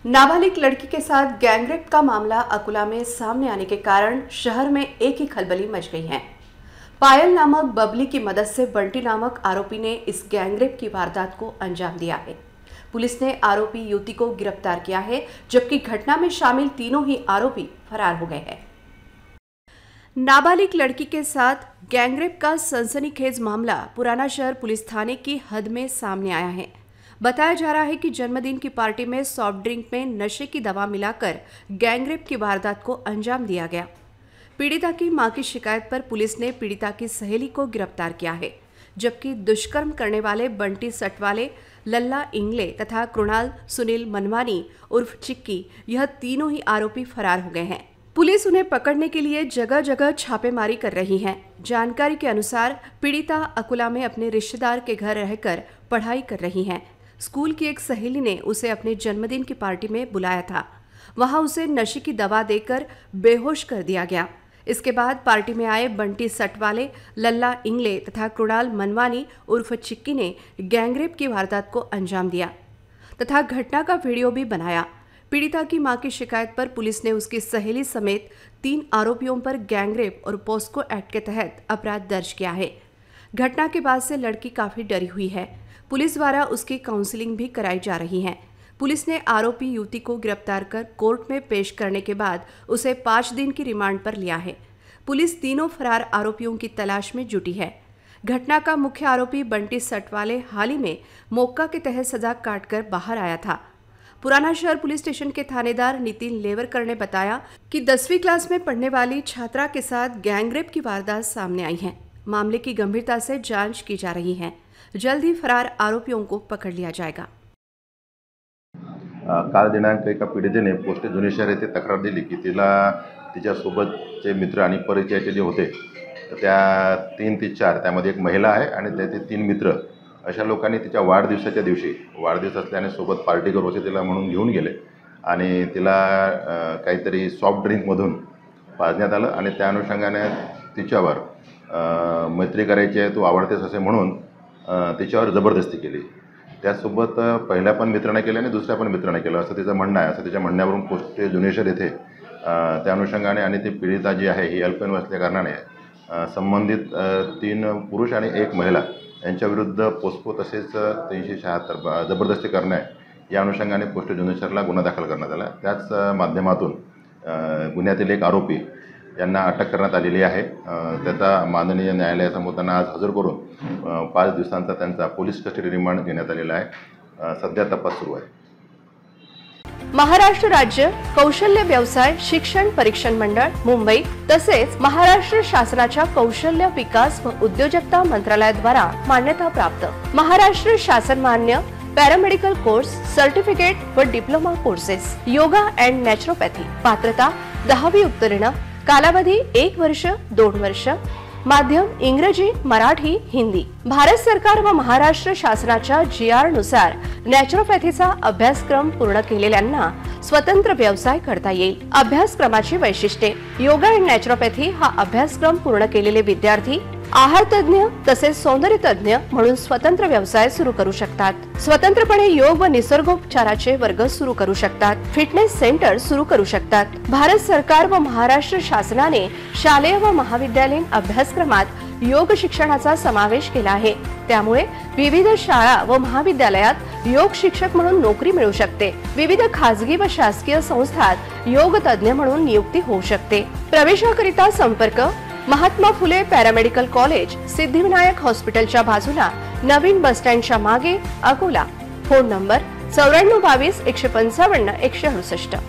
नाबालिग लड़की के साथ गैंगरेप का मामला अकोला में सामने आने के कारण शहर में एक ही खलबली मच गई है। पायल नामक बबली की मदद से बंटी नामक आरोपी ने इस गैंगरेप की वारदात को अंजाम दिया है। पुलिस ने आरोपी युवती को गिरफ्तार किया है, जबकि घटना में शामिल तीनों ही आरोपी फरार हो गए हैं। नाबालिग लड़की के साथ गैंगरेप का सनसनीखेज मामला पुराना शहर पुलिस थाने की हद में सामने आया है। बताया जा रहा है कि जन्मदिन की पार्टी में सॉफ्ट ड्रिंक में नशे की दवा मिलाकर गैंगरेप की वारदात को अंजाम दिया गया। पीड़िता की मां की शिकायत पर पुलिस ने पीड़िता की सहेली को गिरफ्तार किया है, जबकि दुष्कर्म करने वाले बंटी सटवाले, लल्ला इंगले तथा कृणाल सुनील मनवानी उर्फ चिक्की, यह तीनों ही आरोपी फरार हो गए हैं। पुलिस उन्हें पकड़ने के लिए जगह जगह छापेमारी कर रही है। जानकारी के अनुसार पीड़िता अकोला में अपने रिश्तेदार के घर रहकर पढ़ाई कर रही है। स्कूल की एक सहेली ने उसे अपने जन्मदिन की पार्टी में बुलाया था। वहां उसे नशे की दवा देकर बेहोश कर दिया गया। इसके बाद पार्टी में आए बंटी सटवाले, लल्ला इंगले तथा कृणाल मनवानी उर्फ चिक्की ने गैंगरेप की वारदात को अंजाम दिया तथा घटना का वीडियो भी बनाया। पीड़िता की मां की शिकायत पर पुलिस ने उसकी सहेली समेत 3 आरोपियों पर गैंगरेप और पोस्को एक्ट के तहत अपराध दर्ज किया है। घटना के बाद से लड़की काफी डरी हुई है। पुलिस द्वारा उसकी काउंसलिंग भी कराई जा रही है। पुलिस ने आरोपी युवती को गिरफ्तार कर कोर्ट में पेश करने के बाद उसे 5 दिन की रिमांड पर लिया है। पुलिस तीनों फरार आरोपियों की तलाश में जुटी है। घटना का मुख्य आरोपी बंटी सटवाले हाल ही में मोक्का के तहत सजा काटकर बाहर आया था। पुराना शहर पुलिस स्टेशन के थानेदार नितिन लेवरकर ने बताया कि 10वीं क्लास में पढ़ने वाली छात्रा के साथ गैंगरेप की वारदात सामने आई है। मामले की गंभीरता से जांच की जा रही है। जल्द ही फरार आरोपियों को पकड़ लिया जाएगा। काल दिनांक एका पीडितेने पोस्ट जुने शहर येथे तक्रार दिली की तिला तिच्यासोबतचे मित्र आणि परिचयाचे जे होते त्या 3 ते 4 त्यामध्ये एक महिला आहे आणि त्याचे 3 मित्र अशा लोकांनी तिच्या वाढदिवसाच्या दिवशी वाढदिवस असल्याने सोबत पार्टी करू असे तिला म्हणून घेऊन गेले आणि तिला काहीतरी सॉफ्ट ड्रिंकमधून पाजण्यात आलं आणि त्या अनुषंगाने तिच्यावर मैत्री करायची आहे, तू आवडतेस असे म्हणून तिच्यावर जबरदस्ती केली। त्यासोबत पहिल्या पण मित्राने केलं आणि दुसऱ्या पण मित्राने केलं असं तिचं म्हणणं आहे। असं तिच्या म्हणण्यावरून पोस्ट जुनेश्वर येथे त्या अनुषंगाने आणि ती पीडिता जी आहे ही अल्पवयीन असल्या कारणाने संबंधित 3 पुरुष आणि 1 महिला यांच्या विरुद्ध पोस्को तसेच 376 जबरदस्ती करणे या अनुषंगाने पोस्ट जुनेश्वरला गुन्हा दाखल करण्यात आला। त्याच माध्यमातून गुन्ह्यातील एक आरोपी यांना अटक करण्यात आलेली आहे। त्याचा माननीय न्यायालयासमोर त्यांना आज हजर करून 5 दिवसांचा त्यांचा पोलीस कस्टडी रिमांड घेण्यात आलेला आहे। सध्या तपास सुरू आहे। महाराष्ट्र राज्य कौशल्य व्यवसाय शिक्षण परीक्षण मंडळ मुंबई तसेच महाराष्ट्र शासनाच्या कौशल्य विकास व उद्योजकता मंत्रालयाद्वारा मान्यता प्राप्त महाराष्ट्र शासन मान्य पॅरामेडिकल कोर्स सर्टिफिकेट व diploma courses yoga and naturopathy पात्रता 10वी उत्तीर्ण कालावधी 1 वर्ष 2 वर्ष माध्यम इंग्रजी मराठी हिंदी भारत सरकार व महाराष्ट्र शासनाच्या GR नुसार नॅचरोपॅथीचा अभ्यासक्रम पूर्ण केलेल्यांना स्वतंत्र व्यवसाय करता येईल। अभ्यासक्रमाची वैशिष्ट्ये योगा अँड नॅचरोपॅथी हा अभ्यासक्रम पूर्ण केलेले विद्यार्थी आहार तज्ञ तसेच सौंदर्य तज्ञ म्हणून स्वतंत्र व्यवसाय सुरू करू शकतात। स्वतंत्रपणे योग व निसर्गोपचाराचे वर्ग सुरू करू शकतात। फिटनेस सेंटर सुरू करू शकतात। भारत सरकार व महाराष्ट्र शासनाने शालेय व महाविद्यालयीन अभ्यासक्रमात योग शिक्षणाचा समावेश केला आहे। त्यामुळे विविध शाळा व महाविद्यालयात योग शिक्षक म्हणून नोकरी मिळू शकते। विविध खासगी व शासकीय संस्थांत योग तज्ञ म्हणून नियुक्ती होऊ शकते। प्रवेशाकरिता संपर्क महात्मा फुले पॅरामेडिकल कॉलेज सिद्धिविनायक हॉस्पिटलच्या बाजूला नवीन बस स्टँडच्या मागे अकोला। Phone number 9422 155 168।